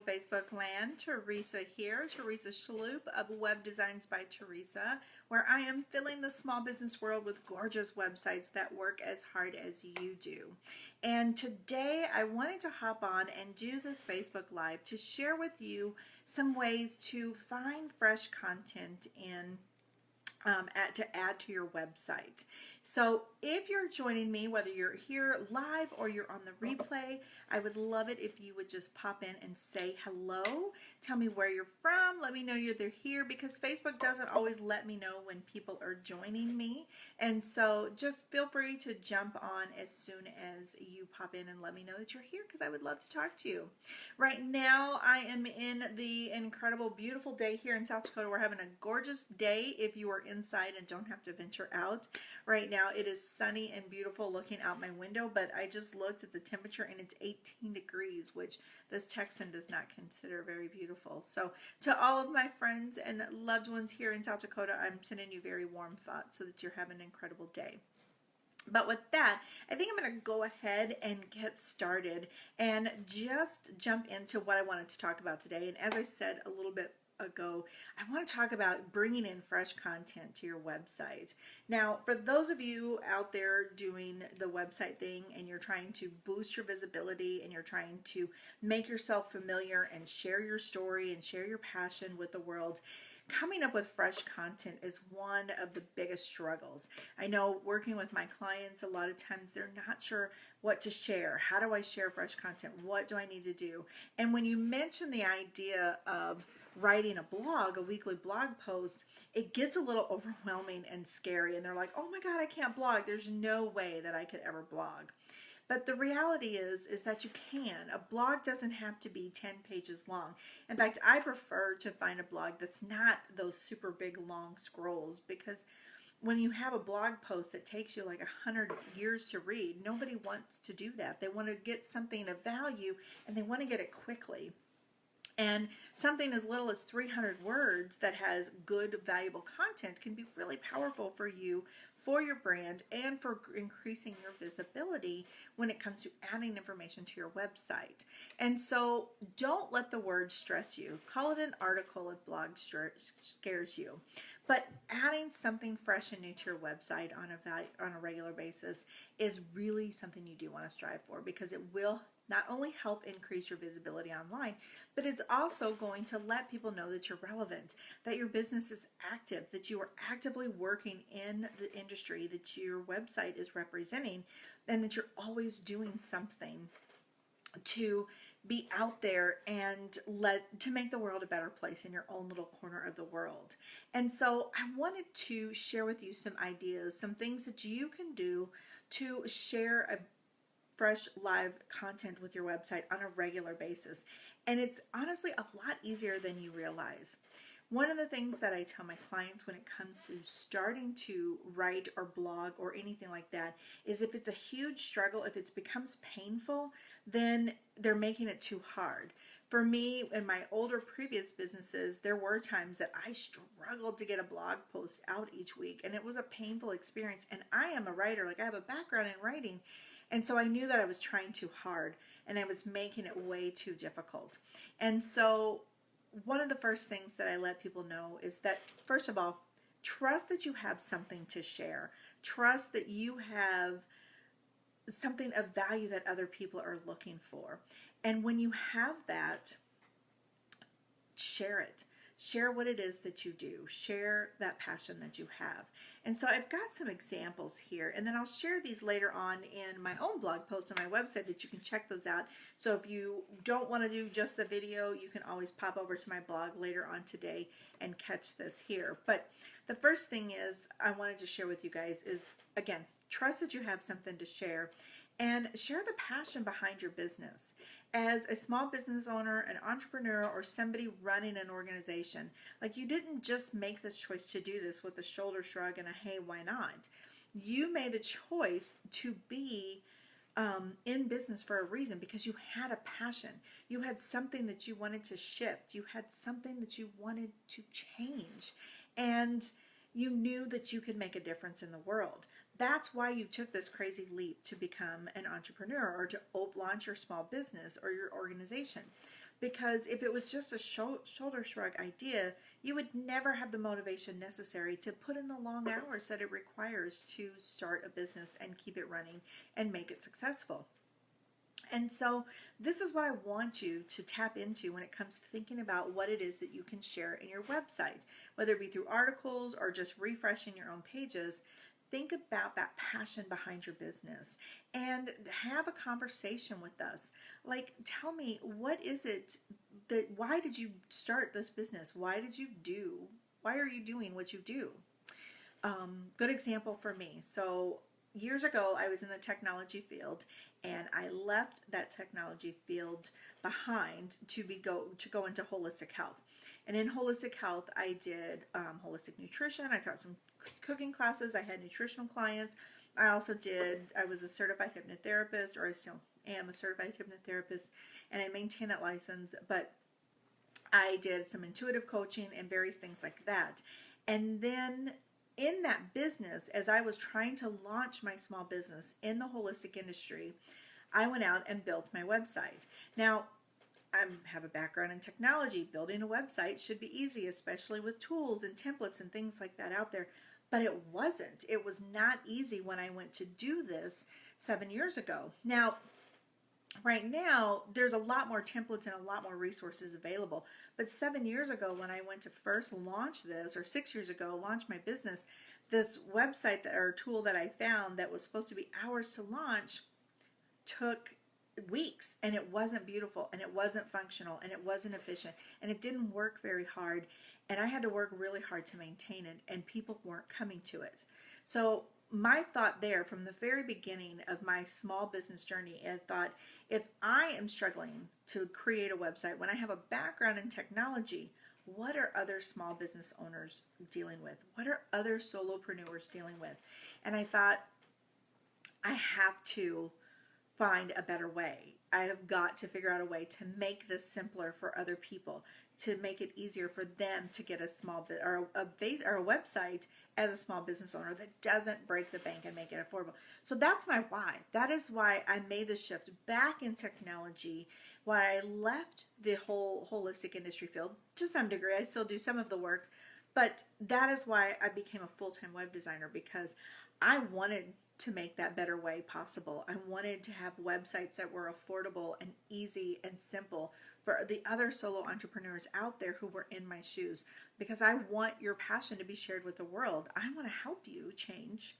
Facebook land. Teresa here, Teresa Shaloop of Web Designs by Teresa, where I am filling the small business world with gorgeous websites that work as hard as you do. And today I wanted to hop on and do this Facebook Live to share with you some ways to find fresh content in to add to your website. So if you're joining me, whether you're here live or you're on the replay, I would love it if you would just pop in and say hello. Tell me where you're from. Let me know they're here, because Facebook doesn't always let me know when people are joining me. And so just feel free to jump on as soon as you pop in and let me know that you're here, because I would love to talk to you. Right now, I am in the incredible, beautiful day here in South Dakota. We're having a gorgeous day if you are inside and don't have to venture out. Right now, it is sunny and beautiful looking out my window, but I just looked at the temperature and it's 18 degrees, which this Texan does not consider very beautiful. So to all of my friends and loved ones here in South Dakota, I'm sending you very warm thoughts so that you're having an incredible day. But with that, I think I'm going to go ahead and get started and just jump into what I wanted to talk about today. And as I said a little bit ago, I want to talk about bringing in fresh content to your website. Now, for those of you out there doing the website thing and you're trying to boost your visibility and you're trying to make yourself familiar and share your story and share your passion with the world, coming up with fresh content is one of the biggest struggles. I know working with my clients, a lot of times they're not sure what to share. How do I share fresh content? What do I need to do? And when you mention the idea of writing a blog, a weekly blog post, it gets a little overwhelming and scary. And they're like, oh my God, I can't blog. There's no way that I could ever blog. But the reality is that you can. A blog doesn't have to be 10 pages long. In fact, I prefer to find a blog that's not those super big long scrolls, because when you have a blog post that takes you like 100 years to read, nobody wants to do that. They want to get something of value and they want to get it quickly. And something as little as 300 words that has good, valuable content can be really powerful for you, for your brand, and for increasing your visibility when it comes to adding information to your website. And so don't let the word stress you. Call it an article if blog scares you. But adding something fresh and new to your website on a regular basis is really something you do want to strive for, because it will not only help increase your visibility online, but it's also going to let people know that you're relevant, that your business is active, that you are actively working in the industry that your website is representing, and that you're always doing something to be out there and to make the world a better place in your own little corner of the world. And so I wanted to share with you some ideas, some things that you can do to share a fresh live content with your website on a regular basis. And it's honestly a lot easier than you realize. One of the things that I tell my clients when it comes to starting to write or blog or anything like that is, if it's a huge struggle, if it becomes painful, then they're making it too hard. For me, in my older previous businesses, there were times that I struggled to get a blog post out each week, and it was a painful experience. And I am a writer, like I have a background in writing. And so I knew that I was trying too hard and I was making it way too difficult. And so one of the first things that I let people know is that, first of all, trust that you have something to share. Trust that you have something of value that other people are looking for. And when you have that, share it. Share what it is that you do. Share that passion that you have. And so I've got some examples here, and then I'll share these later on in my own blog post on my website that you can check those out. So if you don't want to do just the video, you can always pop over to my blog later on today and catch this here. But the first thing is I wanted to share with you guys is, again, trust that you have something to share, and share the passion behind your business. As a small business owner, an entrepreneur, or somebody running an organization, like, you didn't just make this choice to do this with a shoulder shrug and a hey, why not? You made the choice to be in business for a reason, because you had a passion. You had something that you wanted to shift. You had something that you wanted to change. And you knew that you could make a difference in the world. That's why you took this crazy leap to become an entrepreneur or to launch your small business or your organization. Because if it was just a shoulder shrug idea, you would never have the motivation necessary to put in the long hours that it requires to start a business and keep it running and make it successful. And so this is what I want you to tap into when it comes to thinking about what it is that you can share in your website, whether it be through articles or just refreshing your own pages. Think about that passion behind your business and have a conversation with us. Like, tell me, what is it why did you start this business? Why are you doing what you do? Good example for me. So years ago, I was in the technology field, and I left that technology field behind to go into holistic health. And in holistic health, I did holistic nutrition. I taught some cooking classes. I had nutritional clients. I was a certified hypnotherapist, or I still am a certified hypnotherapist, and I maintain that license. But I did some intuitive coaching and various things like that. And then in that business, as I was trying to launch my small business in the holistic industry, I went out and built my website. Now, I have a background in technology. Building a website should be easy, especially with tools and templates and things like that out there. But it wasn't. It was not easy when I went to do this 7 years ago. Now, right now, there's a lot more templates and a lot more resources available. But 7 years ago, when I went to first launch this, or 6 years ago, launch my business, this website or tool that I found that was supposed to be hours to launch took weeks, and it wasn't beautiful, and it wasn't functional, and it wasn't efficient, and it didn't work very hard, and I had to work really hard to maintain it, and people weren't coming to it. So my thought there from the very beginning of my small business journey, I thought, if I am struggling to create a website when I have a background in technology, what are other small business owners dealing with? What are other solopreneurs dealing with? And I thought, I have to find a better way. I have got to figure out a way to make this simpler for other people, to make it easier for them to get a website as a small business owner that doesn't break the bank and make it affordable. So that's my why. That is why I made the shift back in technology. Why I left the whole holistic industry field to some degree. I still do some of the work, but that is why I became a full-time web designer, because I wanted to make that better way possible. I wanted to have websites that were affordable and easy and simple for the other solo entrepreneurs out there who were in my shoes, because I want your passion to be shared with the world. I want to help you change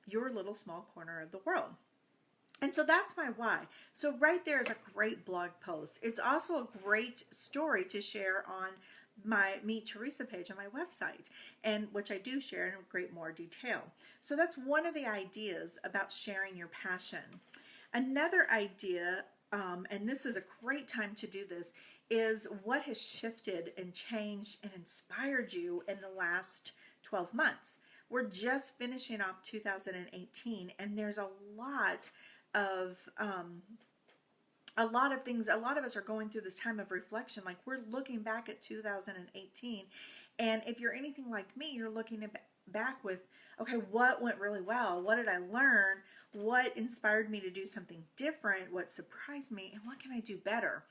your little small corner of the world. And so that's my why. So right there is a great blog post. It's also a great story to share on my Meet Teresa page on my website, and which I do share in great more detail. So that's one of the ideas about sharing your passion. Another idea, and this is a great time to do this, is what has shifted and changed and inspired you in the last 12 months. We're just finishing off 2018, and there's a lot of things. A lot of us are going through this time of reflection. Like, we're looking back at 2018, and if you're anything like me, you're looking back with, okay, what went really well? What did I learn? What inspired me to do something different? What surprised me? And what can I do better?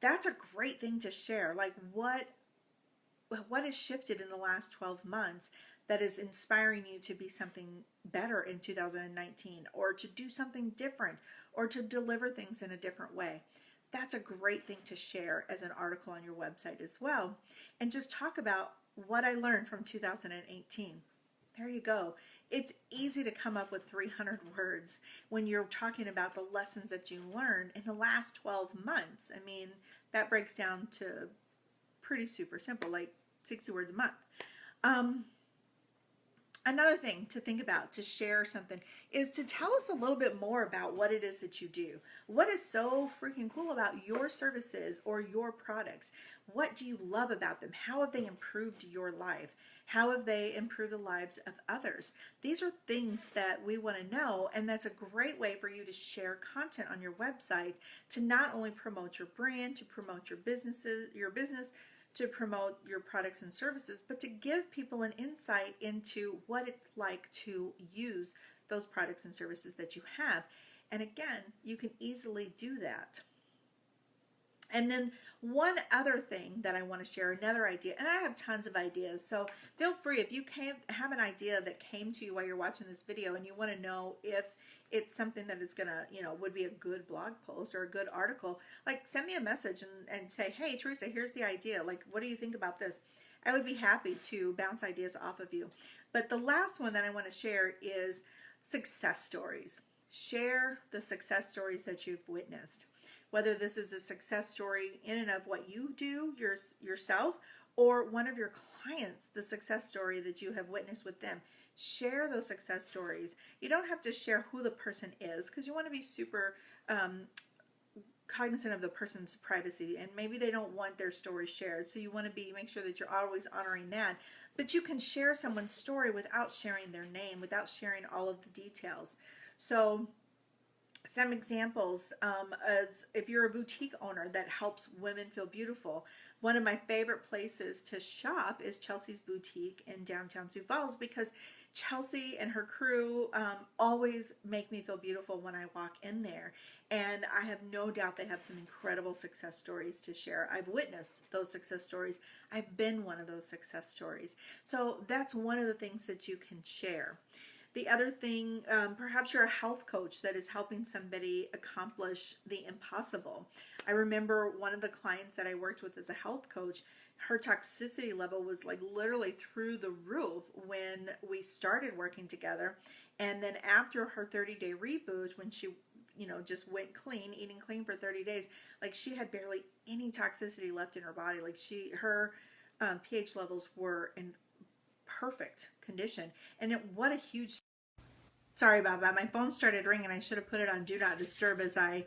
That's a great thing to share. Like, what has shifted in the last 12 months that is inspiring you to be something better in 2019, or to do something different, or to deliver things in a different way? That's a great thing to share as an article on your website as well. And just talk about what I learned from 2018. There you go. It's easy to come up with 300 words when you're talking about the lessons that you learned in the last 12 months. I mean, that breaks down to pretty super simple, like 60 words a month. Another thing to think about, to share something, is to tell us a little bit more about what it is that you do. What is so freaking cool about your services or your products? What do you love about them? How have they improved your life? How have they improved the lives of others? These are things that we want to know, and that's a great way for you to share content on your website to not only promote your brand, to promote your business, to promote your products and services, but to give people an insight into what it's like to use those products and services that you have. And again, you can easily do that And then one other thing that I want to share, another idea, and I have tons of ideas, so feel free if you have an idea that came to you while you're watching this video and you want to know if it's something that is gonna, would be a good blog post or a good article, like send me a message and say, hey Teresa, here's the idea, like what do you think about this? I would be happy to bounce ideas off of you. But the last one that I want to share is success stories. Share the success stories that you've witnessed. Whether this is a success story in and of what you do yourself, or one of your clients, the success story that you have witnessed with them. Share those success stories. You don't have to share who the person is because you want to be super cognizant of the person's privacy, and maybe they don't want their story shared, so you want to make sure that you're always honoring that. But you can share someone's story without sharing their name, without sharing all of the details. So some examples, as if you're a boutique owner that helps women feel beautiful, one of my favorite places to shop is Chelsea's Boutique in downtown Sioux Falls, because Chelsea and her crew always make me feel beautiful when I walk in there. And I have no doubt they have some incredible success stories to share. I've witnessed those success stories. I've been one of those success stories. So that's one of the things that you can share. The other thing, perhaps you're a health coach that is helping somebody accomplish the impossible. I remember one of the clients that I worked with as a health coach, her toxicity level was like literally through the roof when we started working together. And then after her 30-day reboot, when she just went clean, eating clean for 30 days, like she had barely any toxicity left in her body. Like her pH levels were in perfect condition. And what a huge, sorry about that, my phone started ringing. I should have put it on do not disturb as I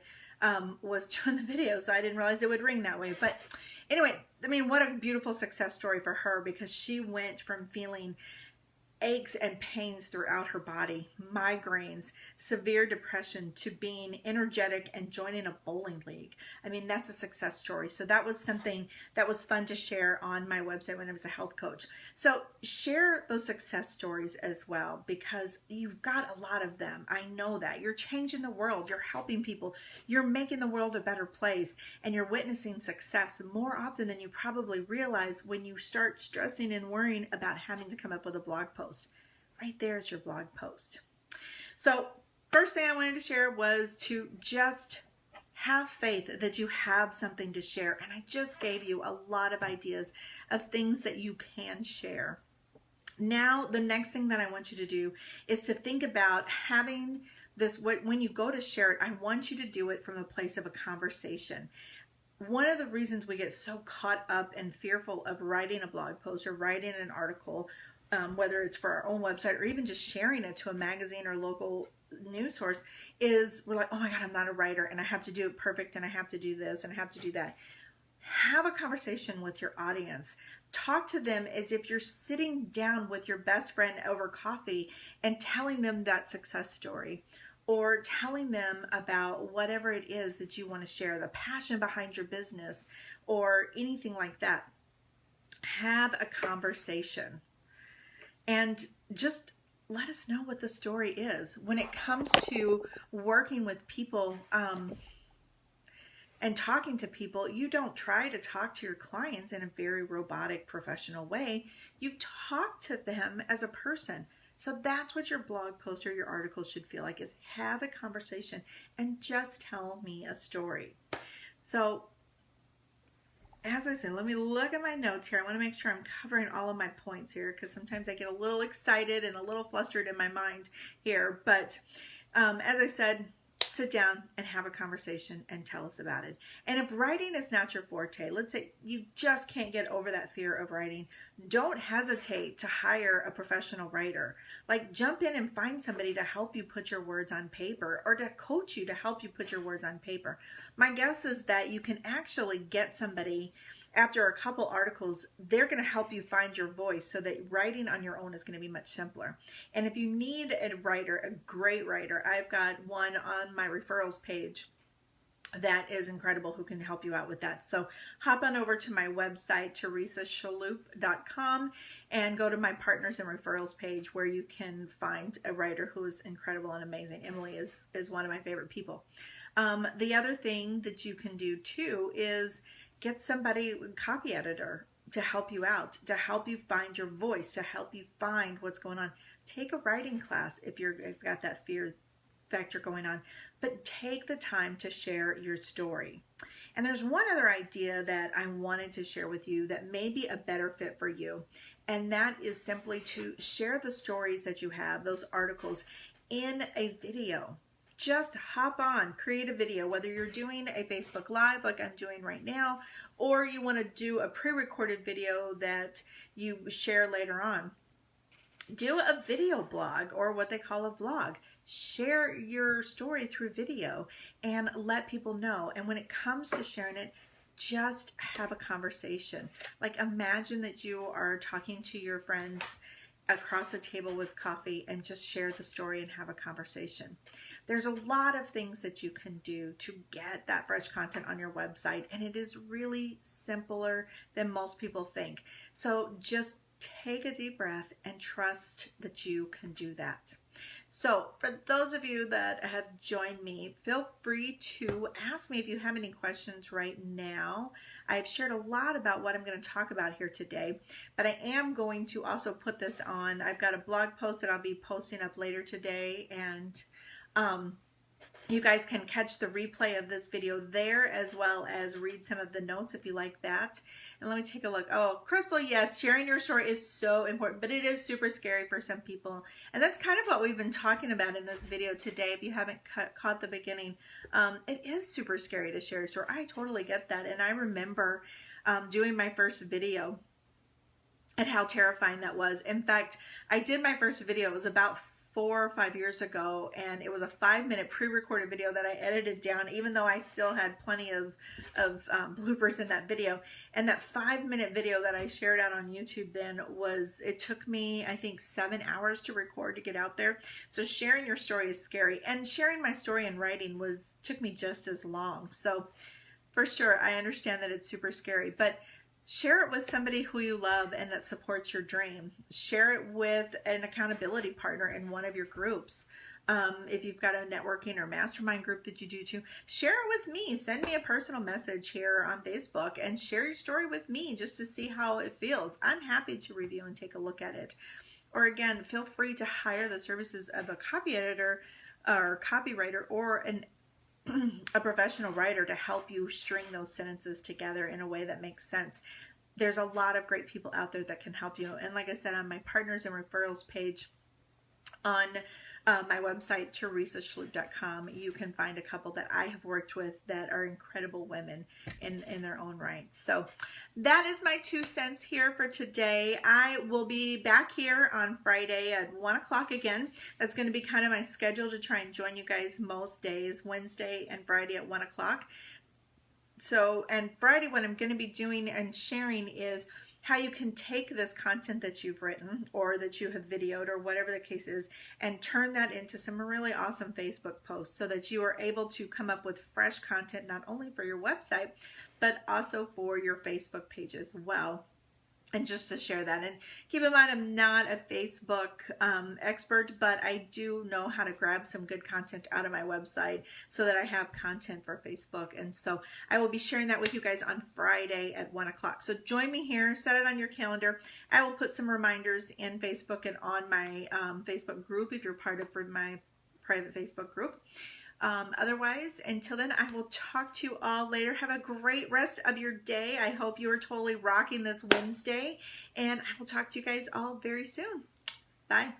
was doing the video, so I didn't realize it would ring that way. But anyway, I mean, what a beautiful success story for her, because she went from feeling aches and pains throughout her body, migraines, severe depression, to being energetic and joining a bowling league. I mean, that's a success story. So that was something that was fun to share on my website when I was a health coach. So share those success stories as well, because you've got a lot of them. I know that. You're changing the world. You're helping people. You're making the world a better place, and you're witnessing success more often than you probably realize when you start stressing and worrying about having to come up with a blog post. Right there is your blog post. So first thing I wanted to share was to just have faith that you have something to share. And I just gave you a lot of ideas of things that you can share. Now, the next thing that I want you to do is to think about having this, when you go to share it, I want you to do it from a place of a conversation. One of the reasons we get so caught up and fearful of writing a blog post or writing an article, whether it's for our own website or even just sharing it to a magazine or local news source, is we're like, oh my God, I'm not a writer and I have to do it perfect and I have to do this and I have to do that. Have a conversation with your audience. Talk to them as if you're sitting down with your best friend over coffee and telling them that success story, or telling them about whatever it is that you want to share, the passion behind your business or anything like that. Have a conversation. And just let us know what the story is. When it comes to working with people and talking to people, you don't try to talk to your clients in a very robotic, professional way. You talk to them as a person. So that's what your blog post or your article should feel like, is have a conversation and just tell me a story. So as I said, let me look at my notes here. I want to make sure I'm covering all of my points here, because sometimes I get a little excited and a little flustered in my mind here. But as I said, sit down and have a conversation and tell us about it. And if writing is not your forte, let's say you just can't get over that fear of writing, don't hesitate to hire a professional writer. Like, jump in and find somebody to help you put your words on paper, or to coach you to help you put your words on paper. My guess is that you can actually get somebody, after a couple articles, they're going to help you find your voice, so that writing on your own is going to be much simpler. And if you need a writer, a great writer, I've got one on my referrals page that is incredible, who can help you out with that. So hop on over to my website, teresashaloop.com, and go to my partners and referrals page, where you can find a writer who is incredible and amazing. Emily is one of my favorite people. The other thing that you can do too is get somebody, copy editor, to help you out, to help you find your voice, to help you find what's going on. Take a writing class if you've got that fear factor going on, but take the time to share your story. And there's one other idea that I wanted to share with you that may be a better fit for you, and that is simply to share the stories that you have, those articles, in a video. Just hop on, create a video, whether you're doing a Facebook Live like I'm doing right now, or you want to do a pre-recorded video that you share later on. Do a video blog, or what they call a vlog. Share your story through video and let people know. And when it comes to sharing it, just have a conversation. Like, imagine that you are talking to your friends across the table with coffee and just share the story and have a conversation. There's a lot of things that you can do to get that fresh content on your website, and it is really simpler than most people think. So just take a deep breath and trust that you can do that. So for those of you that have joined me, feel free to ask me if you have any questions right now. I've shared a lot about what I'm going to talk about here today, but I am going to also put this on. I've got a blog post that I'll be posting up later today, and you guys can catch the replay of this video there, as well as read some of the notes if you like that. And let me take a look. Oh, Crystal, yes, sharing your story is so important, but it is super scary for some people. And that's kind of what we've been talking about in this video today. If you haven't caught the beginning, it is super scary to share your story. I totally get that. And I remember doing my first video and how terrifying that was. In fact, I did my first video. It was about 4 or 5 years ago, and it was a 5-minute pre-recorded video that I edited down, even though I still had plenty of bloopers in that video. And that 5-minute video that I shared out on YouTube then it took me, I think, 7 hours to record to get out there. So sharing your story is scary, and sharing my story in writing took me just as long. So for sure, I understand that it's super scary, but share it with somebody who you love and that supports your dream. Share it with an accountability partner in one of your groups. If you've got a networking or mastermind group that you do too, share it with me. Send me a personal message here on Facebook and share your story with me just to see how it feels. I'm happy to review and take a look at it. Or again, feel free to hire the services of a copy editor or copywriter, or a professional writer to help you string those sentences together in a way that makes sense. There's a lot of great people out there that can help you. And like I said, on my partners and referrals page on my website, teresashloop.com, you can find a couple that I have worked with that are incredible women in their own right. So that is my 2 cents here for today. I will be back here on Friday at 1 o'clock again. That's going to be kind of my schedule to try and join you guys most days, Wednesday and Friday at 1 o'clock. So, and Friday, what I'm going to be doing and sharing is how you can take this content that you've written or that you have videoed or whatever the case is and turn that into some really awesome Facebook posts so that you are able to come up with fresh content not only for your website but also for your Facebook page as well. And just to share that, and keep in mind, I'm not a Facebook expert, but I do know how to grab some good content out of my website so that I have content for Facebook. And so I will be sharing that with you guys on Friday at 1 o'clock. So join me here, set it on your calendar. I will put some reminders in Facebook and on my Facebook group if you're part of my private Facebook group. Otherwise, until then, I will talk to you all later. Have a great rest of your day. I hope you are totally rocking this Wednesday, and I will talk to you guys all very soon. Bye.